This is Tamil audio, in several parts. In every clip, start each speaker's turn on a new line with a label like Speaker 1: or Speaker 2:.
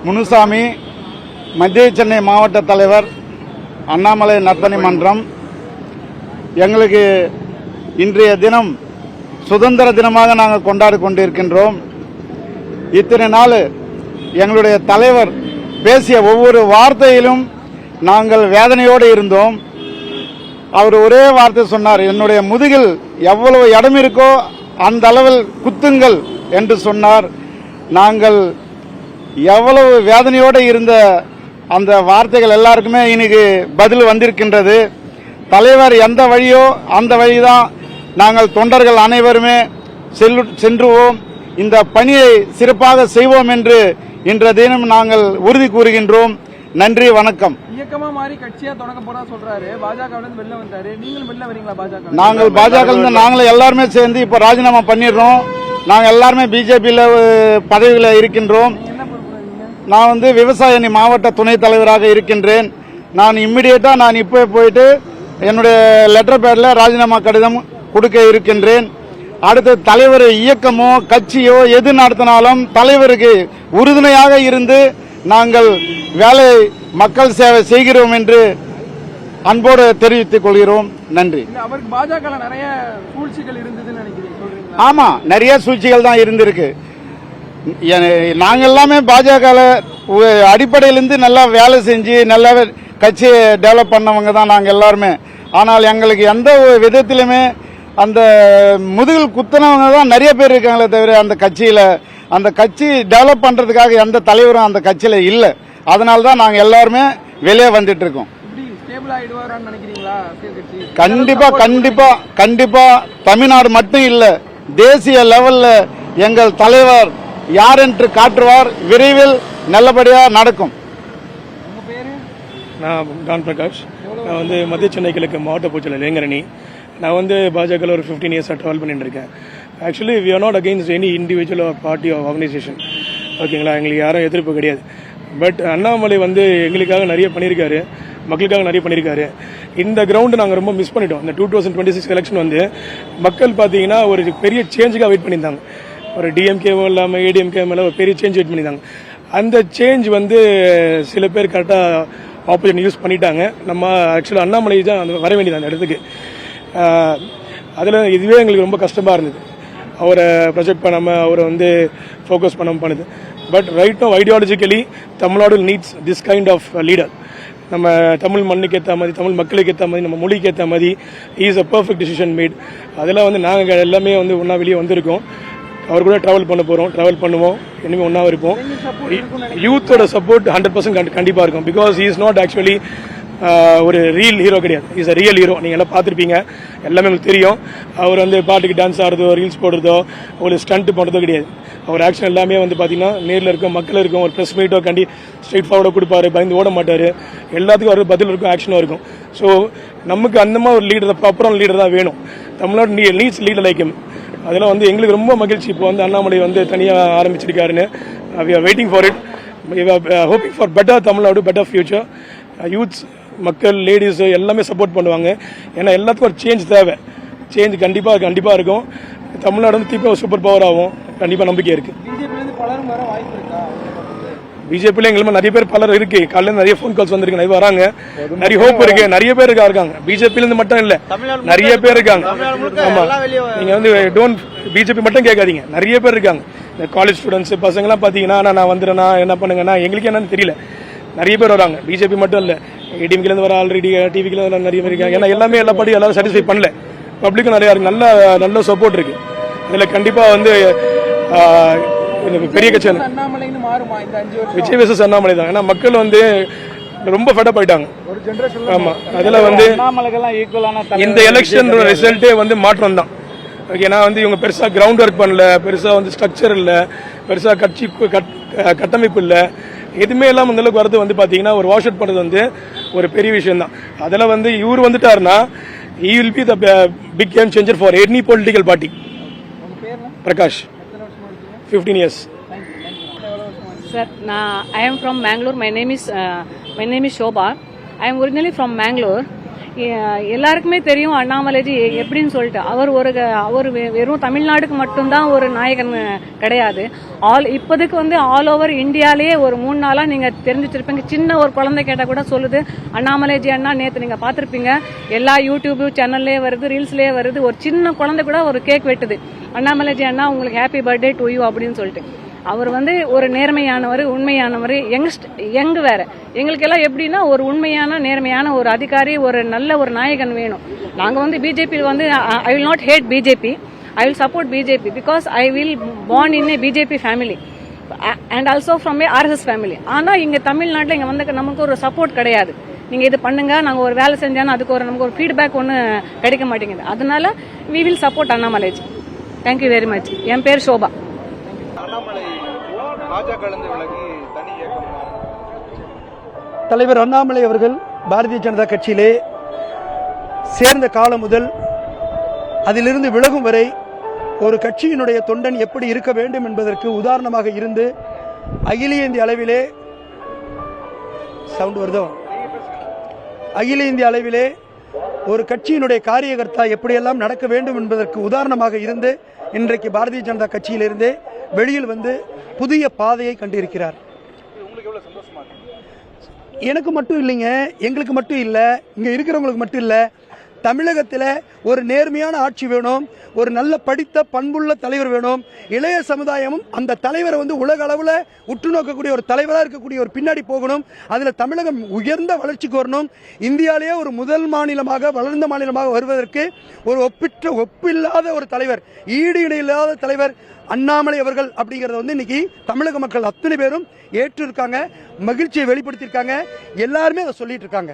Speaker 1: முனுசாமி, மத்திய சென்னை மாவட்ட தலைவர், அண்ணாமலை நற்பணி மன்றம். எங்களுக்கு இன்றைய தினம் சுதந்திர தினமாக நாங்கள் கொண்டாடி கொண்டிருக்கின்றோம். இத்தனை நாள் எங்களுடைய தலைவர் பேசிய ஒவ்வொரு வார்த்தையிலும் நாங்கள் வேதனையோடு இருந்தோம். அவர் ஒரே வார்த்தை சொன்னார், என்னுடைய முதுகில் எவ்வளவு இடம் இருக்கோ அந்த அளவில் குத்துங்கள் என்று சொன்னார். நாங்கள் எவ்வளவு வேதனையோடு இருந்த அந்த வார்த்தைகள் எல்லாருக்குமே இன்னைக்கு பதில் வந்திருக்கின்றது. தலைவர் எந்த வழியோ அந்த வழிதான் நாங்கள் தொண்டர்கள் அனைவருமே சென்றுவோம். இந்த பணியை சிறப்பாக செய்வோம் என்று இன்றைய தினம் நாங்கள் உறுதி கூறுகின்றோம். நன்றி, வணக்கம்.
Speaker 2: இயக்கமா மாறி கட்சியா தொடங்க போறா சொல்றாரு. பாஜகவிலிருந்து வெளில வந்தாரு. நீங்களும் வெளில வரீங்களா? பாஜக
Speaker 1: நாங்கள் பாஜகவிலிருந்து நாங்களும் எல்லாருமே சேர்ந்து இப்ப ராஜினாமா பண்ணிடுறோம். நாங்கள் எல்லாருமே பிஜேபியில் பதவியில் இருக்கின்றோம். நான் விவசாய அணி மாவட்ட துணைத் தலைவராக இருக்கின்றேன். நான் இம்மிடியேட்டா நான் இப்போ போயிட்டு என்னுடைய லெட்டர் பேடில் ராஜினாமா கடிதம் கொடுக்க இருக்கின்றேன். அடுத்து தலைவர் இயக்கமோ கட்சியோ எது நடத்தினாலும் தலைவருக்கு உறுதுணையாக இருந்து நாங்கள் வேலை மக்கள் சேவை செய்கிறோம் என்று அன்போடு தெரிவித்துக் கொள்கிறோம். நன்றி.
Speaker 2: அவருக்கு பாஜக நிறைய சூழ்ச்சிகள் இருந்ததுன்னு நினைக்கிறீங்க?
Speaker 1: ஆமா, நிறைய சூழ்ச்சிகள் தான் இருந்திருக்கு. நாங்கள் எல்லாமே பாஜக அடிப்படையிலிருந்து நல்லா வேலை செஞ்சு நல்லா கட்சியை டெவலப் பண்ணவங்க தான் நாங்கள் எல்லாருமே. ஆனால் எங்களுக்கு எந்த விதத்திலுமே அந்த முதுகில் குத்தினவங்க தான் நிறைய பேர் இருக்காங்களே தவிர அந்த கட்சி டெவலப் பண்றதுக்காக எந்த தலைவரும் அந்த கட்சியில இல்லை. அதனால தான் நாங்கள் எல்லாருமே வெளியே வந்துட்டு இருக்கோம். கண்டிப்பா கண்டிப்பா கண்டிப்பா தமிழ்நாடு மட்டும் இல்ல, தேசிய லெவல்ல எங்கள் தலைவர் யார் என்று காட்டுவார். விரைவில் நல்லபடியா நடக்கும்.
Speaker 3: நான் டான் பிரகாஷ். நான் மத்திய சென்னை கிழக்கு மாவட்ட பூச்சல் இளைஞரணி. நான் பாஜக ஒரு 15 இயர்ஸாக ட்ராவல் பண்ணிட்டு இருக்கேன். Actually we are not against any individual party or organisation. ஓகேங்களா, எங்களுக்கு யாரும் எதிர்ப்பு கிடையாது. பட் அண்ணாமலை எங்களுக்காக நிறைய பண்ணியிருக்காரு, மக்களுக்காக நிறைய பண்ணியிருக்காரு. இந்த கிரவுண்டு நாங்கள் ரொம்ப மிஸ் பண்ணிட்டோம். இந்த 2026 எலெக்ஷன் மக்கள் பார்த்தீங்கன்னா ஒரு பெரிய சேஞ்சுக்காக வெயிட் பண்ணியிருந்தாங்க. ஒரு டிஎம்கேவும் இல்லாமல் ஏடிஎம்கே மேலே ஒரு பெரிய சேஞ்ச் வெயிட் பண்ணியிருந்தாங்க. அந்த சேஞ்ச் சில பேர் கரெக்டாக ஆப்போசிஷன் யூஸ் பண்ணிட்டாங்க. நம்ம ஆக்சுவலாக அண்ணாமலை தான் வர வேண்டியது அந்த இடத்துக்கு. அதில் இதுவே எங்களுக்கு ரொம்ப கஷ்டமாக இருந்தது. அவரை ப்ரொஜெக்ட் பண்ணாமல் அவரை ஃபோக்கஸ் பண்ணாமல் பண்ணுது. But right no ideologically Tamil Nadu needs this kind of leader. நம்ம தமிழ் மண்ணுக்கு ஏற்ற மாதிரி, தமிழ் மக்களுக்கு ஏற்ற மாதிரி, நம்ம மொழிக்கு ஏற்ற மாதிரி is a perfect decision made. அதெல்லாம் நாங்கள் எல்லாமே ஒன்றா வெளியே வந்திருக்கோம். அவர் கூட ட்ராவல் பண்ண போகிறோம், ட்ராவல் பண்ணுவோம், இனிமேல் ஒன்றா இருப்போம். யூத்தோட சப்போர்ட் 100% கண்டிப்பாக இருக்கும். Because he is not actually ஒரு ரியல் ஹீரோ கிடையாது. Is a real hero. நீங்கள் எல்லாம் பார்த்துருப்பீங்க, எல்லாமே உங்களுக்கு தெரியும். அவர் பாட்டுக்கு டான்ஸ் ஆடுறதோ, ரீல்ஸ் போடுறதோ, ஒரு ஸ்டண்ட் பண்ணுறதோ கிடையாது. அவர் ஆக்ஷன் எல்லாமே பார்த்தீங்கன்னா நேரில் இருக்கும், மக்கள் இருக்கும். ஒரு ப்ரெஸ் மீட்டோ ஸ்ட்ரெயிட் ஃபார்வர்டாக கொடுப்பாரு, பயந்து ஓட மாட்டார். எல்லாத்துக்கும் ஒரு பதில் இருக்கும், ஆக்ஷனும் இருக்கும். ஸோ நமக்கு அந்த மாதிரி ஒரு லீடர், ப்ராப்பரான லீடர் தான் வேணும். Tamil Nadu needs leader like him. அதெல்லாம் எங்களுக்கு ரொம்ப மகிழ்ச்சி. இப்போ அண்ணாமலை தனியாக ஆரம்பிச்சிருக்காருன்னு. We are waiting for it. We are hoping for better Tamil Nadu, better future. Youths, மக்கள், லேடிஸ் எல்லாமே சப்போர்ட் பண்ணுவாங்க. ஏன்னா எல்லாத்துக்கும் ஒரு சேஞ்ச் தேவை. சேஞ்ச் கண்டிப்பாக இருக்கும். தமிழ்நாடு திருப்பி ஒரு சூப்பர் பவர் ஆகும். கண்டிப்பாக நம்பிக்கை இருக்கு. பிஜேபியில் எங்களுக்கு நிறைய பேர் பலர் இருக்கு. காலையில் நிறைய ஃபோன் கால்ஸ் வந்திருக்கு, நிறைய வராங்க, நிறைய ஹோப் இருக்கு. நிறைய பேர் இருக்காங்க. பிஜேபியிலிருந்து மட்டும் இல்லை, நிறைய பேர் இருக்காங்க. ஆமா, நீங்க டோன்ட் பிஜேபி மட்டும் கேட்காதீங்க, நிறைய பேர் இருக்காங்க. இந்த காலேஜ் ஸ்டூடெண்ட்ஸ் பசங்கலாம் பார்த்தீங்கன்னா நான் வந்துடுறேன்னா என்ன பண்ணுங்கன்னா எங்களுக்கு என்னன்னு தெரியல. நிறைய பேர் வராங்க. பிஜேபி மட்டும் இல்லை, ஏடிஎம்கிலேருந்து வர ஆல்ரெடி டிவிக்கில் நிறைய பேர் இருக்காங்க. ஏன்னா எல்லாமே எல்லாரும் சாட்டிஸ்ஃபை பண்ணல. பப்ளிக்கும் நிறைய நல்ல சப்போர்ட் இருக்கு. இதில் கண்டிப்பாக பெரிய கட்சி விஜய் வெர்சஸ் அண்ணாமலை தான். ஏன்னா மக்கள் ரொம்ப ஃபெடப் ஆயிட்டாங்க. ஆமா, அதுல இந்த எலெக்ஷன் ரிசல்ட்டே மாற்றம் தான். ஓகேனா இவங்க பெருசா கிரவுண்ட் ஒர்க் பண்ணல, பெருசா ஸ்ட்ரக்சர் இல்ல, பெருசா கட்சி கட்டமைப்பு இல்ல, எதுவுமே எல்லாம் அந்த அளவுக்கு வரது பாத்தீங்கன்னா ஒரு வாஷ் அவுட் பண்றது ஒரு பெரிய விஷயம் தான். அதுல இவர் வந்துட்டாருன்னா he will be the big game changer for any political party. Prakash, 15 years.
Speaker 4: Sir, I am from Mangalore. My name is Shobha. I am originally from Mangalore. எல்லாருக்குமே தெரியும் அண்ணாமலைஜி எப்படின்னு சொல்லிட்டு அவர் வெறும் தமிழ்நாடுக்கு மட்டும்தான் ஒரு நாயகன் கிடையாது. இப்போதைக்கு வந்து ஆல் ஓவர் இந்தியாலேயே ஒரு 3 நாளாக நீங்கள் தெரிஞ்சு வச்சிருப்பீங்க. சின்ன ஒரு குழந்தை கேட்டால் கூட சொல்லுது அண்ணாமலைஜி அண்ணா. நேற்று நீங்கள் பார்த்துருப்பீங்க, எல்லா யூடியூப் சேனல்லே வருது, ரீல்ஸ்லேயே வருது. ஒரு சின்ன குழந்தை கூட ஒரு கேக் வெட்டுது, அண்ணாமலைஜி அண்ணா உங்களுக்கு ஹாப்பி பர்த்டே டு யூ அப்படின்னு சொல்லிட்டு. அவர் வந்து ஒரு நேர்மையானவர், உண்மையானவர், யங் வேற. எங்களுக்கெல்லாம் எப்படின்னா ஒரு உண்மையான நேர்மையான ஒரு அதிகாரி, ஒரு நல்ல ஒரு நாயகன் வேணும். நாங்கள் வந்து பிஜேபி வந்து I will not hate BJP, I will support BJP because I will born in a BJP family and also from a RSS family. ஆனால் இங்கே தமிழ்நாட்டில் இங்கே வந்து நமக்கு ஒரு சப்போர்ட் கிடையாது. நீங்கள் இது பண்ணுங்க, நாங்கள் ஒரு வேலை செஞ்சாலும் அதுக்கு நமக்கு ஒரு ஃபீட்பேக் ஒன்று கிடைக்க மாட்டேங்குது. அதனால we will support Annamalaiji. Thank you very much. என் பேர் சோபா.
Speaker 5: தலைவர் அண்ணாமலை அவர்கள் பாரதிய ஜனதா கட்சியிலே சேர்ந்த காலம் முதல் அதிலிருந்து விலகும் வரை ஒரு கட்சியினுடைய தொண்டன் எப்படி இருக்க வேண்டும் என்பதற்கு உதாரணமாக இருந்து அகில இந்திய அளவிலே ஒரு கட்சியினுடைய காரியகர்த்தா எப்படியெல்லாம் நடக்க வேண்டும் என்பதற்கு உதாரணமாக இருந்து இன்றைக்கு பாரதிய ஜனதா கட்சியிலிருந்து வெளியில் வந்து புதிய பாதையை கண்டிருக்கிறார். எனக்கு மட்டும் இல்லைங்க, எங்களுக்கு மட்டும் இல்லை, இங்கே இருக்கிறவங்களுக்கு மட்டும் இல்லை, தமிழகத்தில் ஒரு நேர்மையான ஆட்சி வேணும், ஒரு நல்ல படித்த பண்புள்ள தலைவர் வேணும். இளைய சமுதாயமும் அந்த தலைவரை வந்து உலக அளவில் உற்று நோக்கக்கூடிய ஒரு தலைவராக இருக்கக்கூடிய ஒரு பின்னாடி போகணும். அதில் தமிழகம் உயர்ந்த வளர்ச்சிக்கு வரணும். இந்தியாவிலேயே ஒரு முதல் மாநிலமாக, வளர்ந்த மாநிலமாக வருவதற்கு ஒரு ஒப்பில்லாத ஒரு தலைவர், ஈடு இணையில்லாத தலைவர் அண்ணாமலை அவர்கள் அப்படிங்கறத வந்து இன்னைக்கு தமிழக மக்கள் அத்தனை பேரும் ஏற்றிருக்காங்க, மகிழ்ச்சியை வெளிப்படுத்தியிருக்காங்க, எல்லாருமே அதை சொல்லிட்டு இருக்காங்க.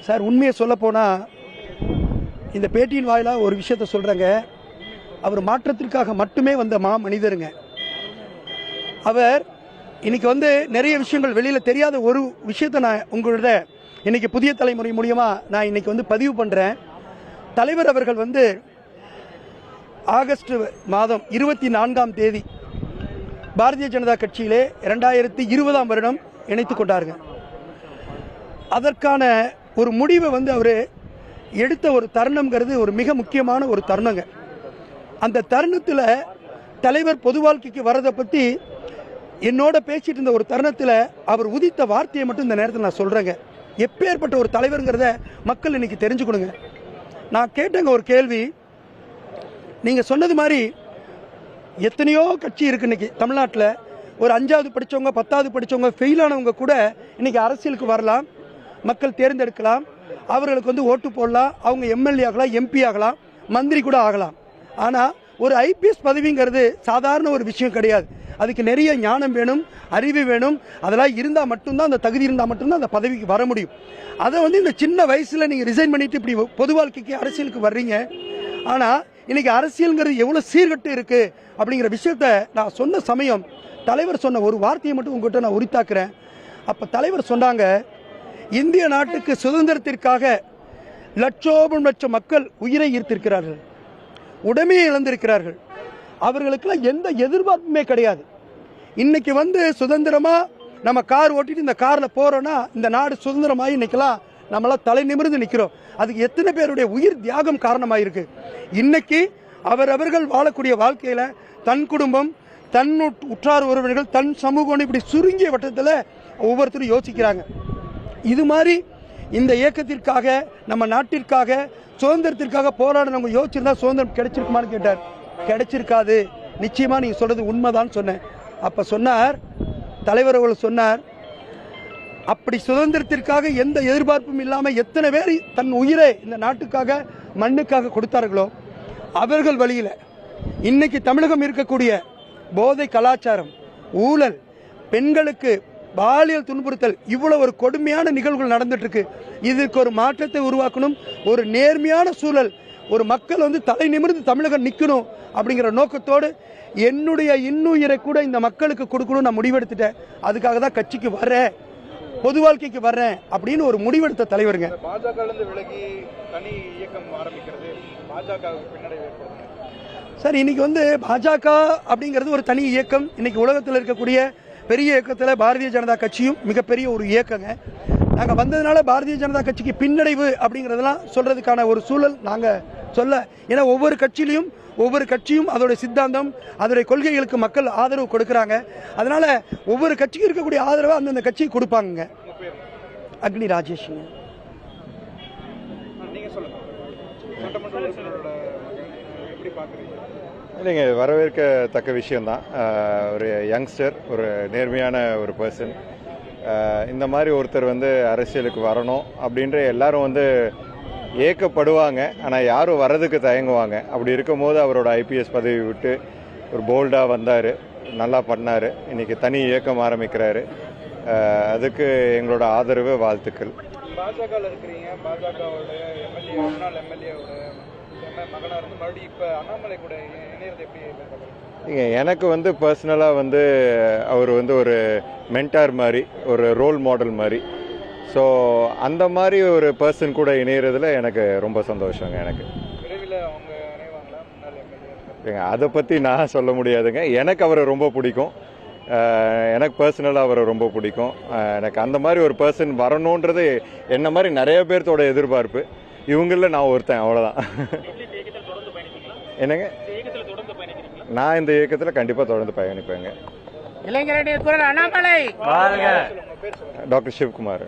Speaker 5: சார், உண்மையை சொல்ல போனா இந்த பேட்டியின் வாயிலாக ஒரு விஷயத்த சொல்றேங்க. அவர் மாற்றத்திற்காக மட்டுமே வந்த மனிதருங்க. அவர் இன்னைக்கு வந்து நிறைய விஷயங்கள் வெளியில தெரியாத ஒரு விஷயத்தை நான் உங்களோட இன்னைக்கு புதிய தலைமுறை மூலியமா நான் இன்னைக்கு வந்து பதிவு பண்றேன். தலைவர் அவர்கள் வந்து ஆகஸ்ட் மாதம் 24ஆம் தேதி பாரதிய ஜனதா கட்சியிலே 2020ஆம் வருடம் இணைத்துக் கொண்டாருங்க. அதற்கான ஒரு முடிவை வந்து அவர் எடுத்த ஒரு தருணம்ங்கிறது ஒரு மிக முக்கியமான ஒரு தருணங்க. அந்த தருணத்தில் தலைவர் பொது வாழ்க்கைக்கு வரதை பற்றி என்னோட பேசிட்டு இருந்த ஒரு தருணத்தில் அவர் உதித்த வார்த்தையை மட்டும் இந்த நேரத்தில் நான் சொல்கிறேங்க. எப்பேற்பட்ட ஒரு தலைவருங்கிறத மக்கள் இன்னைக்கு தெரிஞ்சுக்கணுங்க. நான் கேட்டேங்க ஒரு கேள்வி. நீங்கள் சொன்னது மாதிரி எத்தனையோ கட்சி இருக்கு இன்னைக்கு தமிழ்நாட்டில். ஒரு 5வது படித்தவங்க, 10வது படித்தவங்க, ஃபெயிலானவங்க கூட இன்னைக்கு அரசியலுக்கு வரலாம், மக்கள் தேர்ந்தெடுக்கலாம், அவர்களுக்கு வந்து ஓட்டு போடலாம், அவங்க எம்எல்ஏ ஆகலாம், எம்பி ஆகலாம், மந்திரி கூட ஆகலாம். ஆனால் ஒரு ஐபிஎஸ் பதவிங்கிறது சாதாரண ஒரு விஷயம் கிடையாது. அதுக்கு நிறைய ஞானம் வேணும், அறிவு வேணும். அதெல்லாம் இருந்தால் மட்டும்தான், அந்த தகுதி இருந்தால் மட்டும்தான் அந்த பதவிக்கு வர முடியும். அதை வந்து இந்த சின்ன வயசில் நீங்கள் ரிசைன் பண்ணிட்டு இப்படி பொது வாழ்க்கைக்கு அரசியலுக்கு வர்றீங்க. ஆனால் இன்னைக்கு அரசியல்ங்கிறது எவ்வளோ சீர்கட்டு இருக்கு அப்படிங்கிற விஷயத்த நான் சொன்ன சமயம் தலைவர் சொன்ன ஒரு வார்த்தையை மட்டும் உங்ககிட்ட நான் உரித்தாக்குறேன். அப்போ தலைவர் சொன்னாங்க, இந்திய நாட்டுக்கு சுதந்திரத்திற்காக லட்சம் மக்கள் உயிரை ஈர்த்திருக்கிறார்கள், உடைமையை இழந்திருக்கிறார்கள். அவர்களுக்கெல்லாம் எந்த எதிர்பார்ப்புமே கிடையாது. இன்னைக்கு வந்து சுதந்திரமா நம்ம கார் ஓட்டிட்டு இந்த கார்ல போறோம்னா இந்த நாடு சுதந்திரமாயி இன்னைக்கெல்லாம் நம்மளாம் தலை நிமிர்ந்து நிற்கிறோம். அதுக்கு எத்தனை பேருடைய உயிர் தியாகம் காரணமாயிருக்கு. இன்னைக்கு அவர்கள் வாழக்கூடிய வாழ்க்கையில தன் குடும்பம், தன் உற்றார் உறவினர்கள், தன் சமூகம் இப்படி சுருங்கிய வட்டத்தில் ஒவ்வொருத்தரும் யோசிக்கிறாங்க. இது மாதிரி இந்த இயக்கத்திற்காக, நம்ம நாட்டிற்காக, சுதந்திரத்திற்காக போராடினவங்க யோசிச்சிருந்தா சுதந்திரம் கிடைச்சிருக்குமான்னு கேட்டார். கிடைச்சிருக்காது, நிச்சயமா நீங்க சொல்றது உண்மைதான் சொன்னேன். அப்ப சொன்னார் தலைவர் அவர்கள் சொன்னார், அப்படி சுதந்திரத்திற்காக எந்த எதிர்பார்ப்பும் இல்லாம எத்தனை பேர் தன் உயிரை இந்த நாட்டுக்காக, மண்ணுக்காக கொடுத்தார்களோ அவர்கள் வழியில இன்னைக்கு தமிழகம் இருக்கக்கூடிய போதை கலாச்சாரம், ஊழல், பெண்களுக்கு பாலியல் துன்புறுத்தல், இவ்வளவு ஒரு கொடுமையான நிகழ்வுகள் நடந்துட்டு இருக்கு. இதுக்கு ஒரு மாற்றத்தை உருவாக்கணும், ஒரு நேர்மையான சூழல், ஒரு மக்கள் வந்து தலை நிமிர்ந்து தமிழகம் நிற்கணும் அப்படிங்கிற நோக்கத்தோடு என்னுடைய இன்னுயிரை கூட இந்த மக்களுக்கு கொடுக்கணும் நான் முடிவெடுத்துட்டேன். அதுக்காக தான் கட்சிக்கு வர்றேன், பொது வாழ்க்கைக்கு வர்றேன் அப்படின்னு ஒரு முடிவெடுத்த தலைவருங்க.
Speaker 1: பாஜக விலகி தனி இயக்கம் ஆரம்பிக்கிறது பாஜக பின்னடைவு ஏற்படுது.
Speaker 5: சார், இன்னைக்கு வந்து பாஜக அப்படிங்கிறது ஒரு தனி இயக்கம். இன்னைக்கு உலகத்தில் இருக்கக்கூடிய பெரிய இயக்கத்தில் பாரதிய ஜனதா கட்சியும் மிகப்பெரிய ஒரு இயக்கங்க. நாங்கள் வந்ததுனால பாரதிய ஜனதா கட்சிக்கு பின்னடைவு அப்படிங்கிறதெல்லாம் சொல்றதுக்கான ஒரு சூழல் நாங்கள் சொல்ல. ஏன்னா ஒவ்வொரு கட்சியும் அதோட சித்தாந்தம், அதோடைய கொள்கைகளுக்கு மக்கள் ஆதரவு கொடுக்குறாங்க. அதனால ஒவ்வொரு கட்சிக்கும் இருக்கக்கூடிய ஆதரவை அந்தந்த கட்சிக்கு கொடுப்பாங்க. அக்னி ராஜேஷ்.
Speaker 6: இல்லைங்க, வரவேற்கத்தக்க விஷயந்தான். ஒரு யங்ஸ்டர், ஒரு நேர்மையான ஒரு பர்சன். இந்த மாதிரி ஒருத்தர் வந்து அரசியலுக்கு வரணும் அப்படின்ற எல்லாரும் வந்து ஏக்கப்படுவாங்க. ஆனால் யாரும் வர்றதுக்கு தயங்குவாங்க. அப்படி இருக்கும் போது அவரோட ஐபிஎஸ் பதவி விட்டு ஒரு போல்டாக வந்தார், நல்லா பண்ணார். இன்றைக்கி தனி இயக்கம் ஆரம்பிக்கிறாரு. அதுக்கு எங்களோட ஆதரவு, வாழ்த்துக்கள்.
Speaker 2: பாஜகவில் இருக்கிறீங்க, பாஜகவோட எம்எல்ஏ, முன்னாள் எம்எல்ஏவோட மகனாக இருந்து மறுபடியும் இப்போ அண்ணாமலை கூட இணையறது எப்படி?
Speaker 6: எனக்கு வந்து பர்சனலாக வந்து அவர் வந்து ஒரு மென்டார் மாதிரி, ஒரு ரோல் மாடல் மாதிரி. ஸோ அந்த மாதிரி ஒரு பர்சன் கூட இணையறதுல எனக்கு ரொம்ப சந்தோஷங்க. எனக்கு
Speaker 2: விரைவில் அவங்க இணைவாங்களா முன்னாள் எம்எல்ஏ?
Speaker 6: அதை பற்றி நான் சொல்ல முடியாதுங்க. எனக்கு அவரை ரொம்ப பிடிக்கும். எனக்கு பர்சனலாக அவரை ரொம்ப பிடிக்கும். எனக்கு அந்த மாதிரி ஒரு பர்சன் வரணுன்றது என்ன மாதிரி நிறைய பேர்த்தோட எதிர்பார்ப்பு. இவங்களில் நான் ஒருத்தன், அவ்வளோதான். என்னங்க, நான் இந்த இயக்கத்தில் கண்டிப்பாக தொடர்ந்து பயணிப்பேங்க.
Speaker 7: இளைஞருடைய குரல் அண்ணாமலை.
Speaker 6: டாக்டர் சிவகுமார்.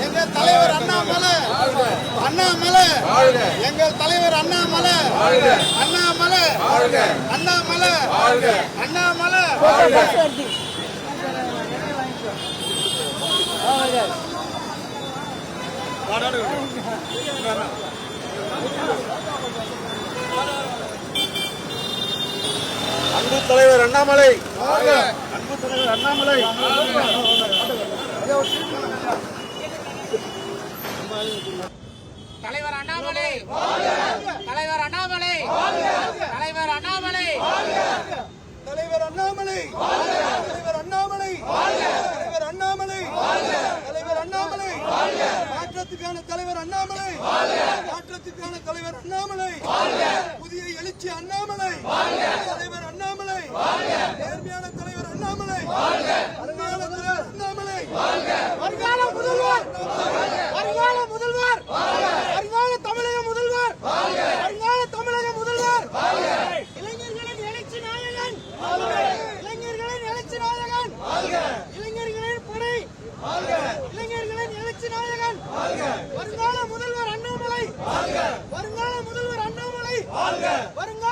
Speaker 1: எங்கள் தலைவர் அண்ணாமலை, அண்ணாமலை, எங்கள் தலைவர் அண்ணாமலை, அண்ணாமலை, அண்ணாமலை, அண்ணாமலை. அன்பு தலைவர் அண்ணாமலை, அன்பு தலைவர் அண்ணாமலை.
Speaker 7: தலைவர் அண்ணாமலை, தலைவர் அண்ணாமலை, தலைவர் அண்ணாமலை,
Speaker 5: தலைவர் அண்ணாமலை, தலைவர் அண்ணாமலை, தலைவர் அண்ணாமலை, தலைவர் அண்ணாமலை, மாற்றத்துக்கான தலைவர் அண்ணாமலை, மாற்றத்துக்கான தலைவர் அண்ணாமலை, புதிய எழுச்சி அண்ணாமலை, தலைவர் அண்ணாமலை, நேர்மையான தலைவர் அண்ணாமலை, அருமையான தலைவர் அண்ணாமலை, வருங்கால முதல்வர், வருங்கால முதல்வர், வருங்கால தமிழக முதல்வர், வருங்கால தமிழக முதல்வர், இளைஞர்களின் எழுச்சி நாயகன், இளைஞர்களின் எழுச்சி நாயகன், இளைஞர்களின் படை, இளைஞர்களின் எழுச்சி நாயகன், வருங்கால முதல்வர் அண்ணாமலை, வருங்கால முதல்வர் அண்ணாமலை, வருங்கால